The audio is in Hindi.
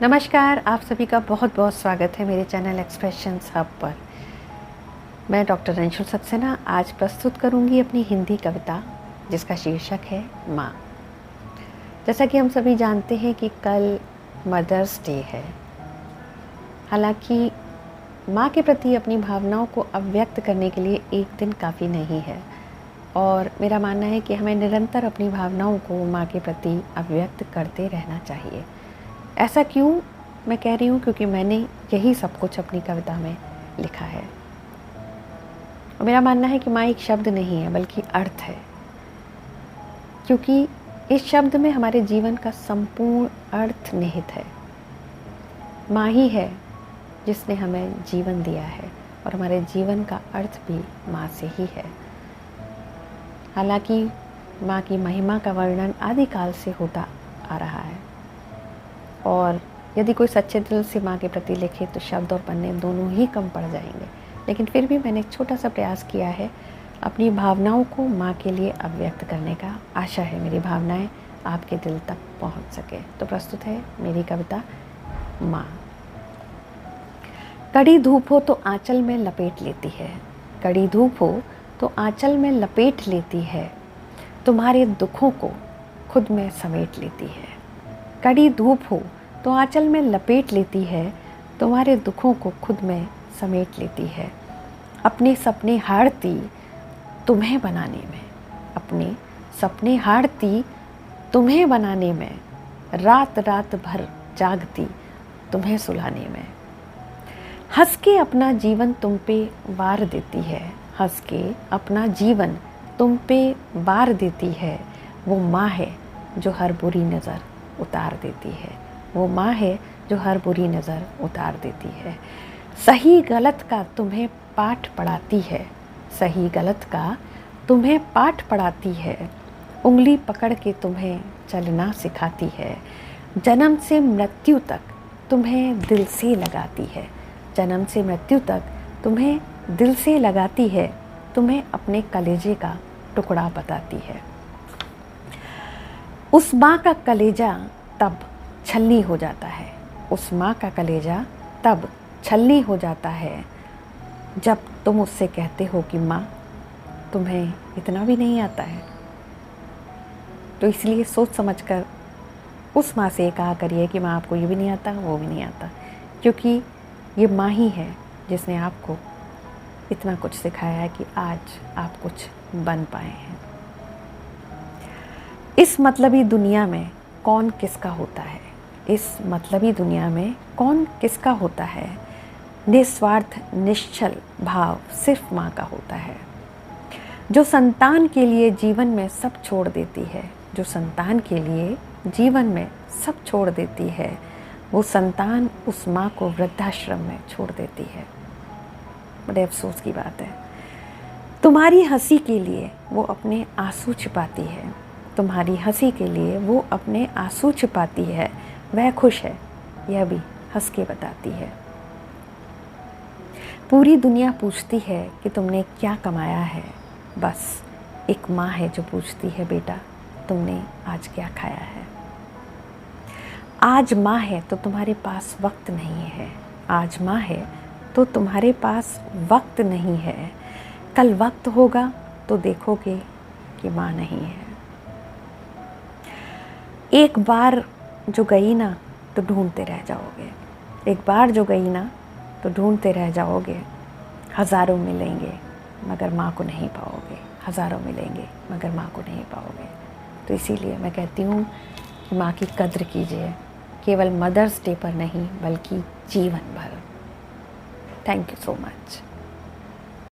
नमस्कार, आप सभी का बहुत बहुत स्वागत है मेरे चैनल एक्सप्रेशंस हब पर। मैं डॉक्टर अंशुल सक्सेना आज प्रस्तुत करूंगी अपनी हिंदी कविता जिसका शीर्षक है माँ। जैसा कि हम सभी जानते हैं कि कल मदर्स डे है। हालांकि माँ के प्रति अपनी भावनाओं को अभिव्यक्त करने के लिए एक दिन काफ़ी नहीं है और मेरा मानना है कि हमें निरंतर अपनी भावनाओं को माँ के प्रति अभिव्यक्त करते रहना चाहिए। ऐसा क्यों मैं कह रही हूँ? क्योंकि मैंने यही सब कुछ अपनी कविता में लिखा है। और मेरा मानना है कि माँ एक शब्द नहीं है बल्कि अर्थ है, क्योंकि इस शब्द में हमारे जीवन का संपूर्ण अर्थ निहित है। माँ ही है जिसने हमें जीवन दिया है और हमारे जीवन का अर्थ भी माँ से ही है। हालांकि माँ की महिमा का वर्णन आदिकाल से होता आ रहा है और यदि कोई सच्चे दिल से माँ के प्रति लिखे तो शब्द और पन्ने दोनों ही कम पड़ जाएंगे। लेकिन फिर भी मैंने एक छोटा सा प्रयास किया है अपनी भावनाओं को माँ के लिए अभिव्यक्त करने का। आशा है मेरी भावनाएं आपके दिल तक पहुँच सके। तो प्रस्तुत है मेरी कविता माँ। कड़ी धूप हो तो आंचल में लपेट लेती है, कड़ी धूप हो तो आंचल में लपेट लेती है, तुम्हारे दुखों को खुद में समेट लेती है। कड़ी धूप हो तो आंचल में लपेट लेती है, तुम्हारे दुखों को खुद में समेट लेती है। अपने सपने हारती तुम्हें बनाने में, अपने सपने हारती तुम्हें बनाने में, रात रात भर जागती तुम्हें सुलाने में। हंस के अपना जीवन तुम पे वार देती है, हंस के अपना जीवन तुम पे वार देती है। वो माँ है जो हर बुरी नज़र उतार देती है, वो माँ है जो हर बुरी नज़र उतार देती है। सही गलत का तुम्हें पाठ पढ़ाती है, सही गलत का तुम्हें पाठ पढ़ाती है। उंगली पकड़ के तुम्हें चलना सिखाती है, जन्म से मृत्यु तक तुम्हें दिल से लगाती है, जन्म से मृत्यु तक तुम्हें दिल से लगाती है। तुम्हें अपने कलेजे का टुकड़ा बताती है। उस माँ का कलेजा तब छलनी हो जाता है, उस माँ का कलेजा तब छलनी हो जाता है जब तुम उससे कहते हो कि माँ तुम्हें इतना भी नहीं आता है। तो इसलिए सोच समझकर उस माँ से कहा करिए कि माँ आपको ये भी नहीं आता, वो भी नहीं आता, क्योंकि ये माँ ही है जिसने आपको इतना कुछ सिखाया है कि आज आप कुछ बन पाए हैं। इस मतलबी दुनिया में कौन किसका होता है, इस मतलबी दुनिया में कौन किसका होता है। निस्वार्थ निश्चल भाव सिर्फ माँ का होता है, जो संतान के लिए जीवन में सब छोड़ देती है, जो संतान के लिए जीवन में सब छोड़ देती है। वो संतान उस माँ को वृद्धाश्रम में छोड़ देती है। बड़े अफसोस की बात है। तुम्हारी हंसी के लिए वो अपने आंसू छिपाती है, तुम्हारी हंसी के लिए वो अपने आंसू छिपाती है। वह खुश है यह भी हंस के बताती है। पूरी दुनिया पूछती है कि तुमने क्या कमाया है, बस एक माँ है जो पूछती है बेटा तुमने आज क्या खाया है। आज माँ है तो तुम्हारे पास वक्त नहीं है, आज माँ है तो तुम्हारे पास वक्त नहीं है। कल वक्त होगा तो देखोगे कि माँ नहीं है। एक बार जो गई ना तो ढूंढते रह जाओगे, एक बार जो गई ना तो ढूंढते रह जाओगे। हज़ारों मिलेंगे मगर माँ को नहीं पाओगे, हज़ारों मिलेंगे मगर माँ को नहीं पाओगे। तो इसीलिए मैं कहती हूँ कि माँ की कद्र कीजिए, केवल मदर्स डे पर नहीं बल्कि जीवन भर। Thank you so much.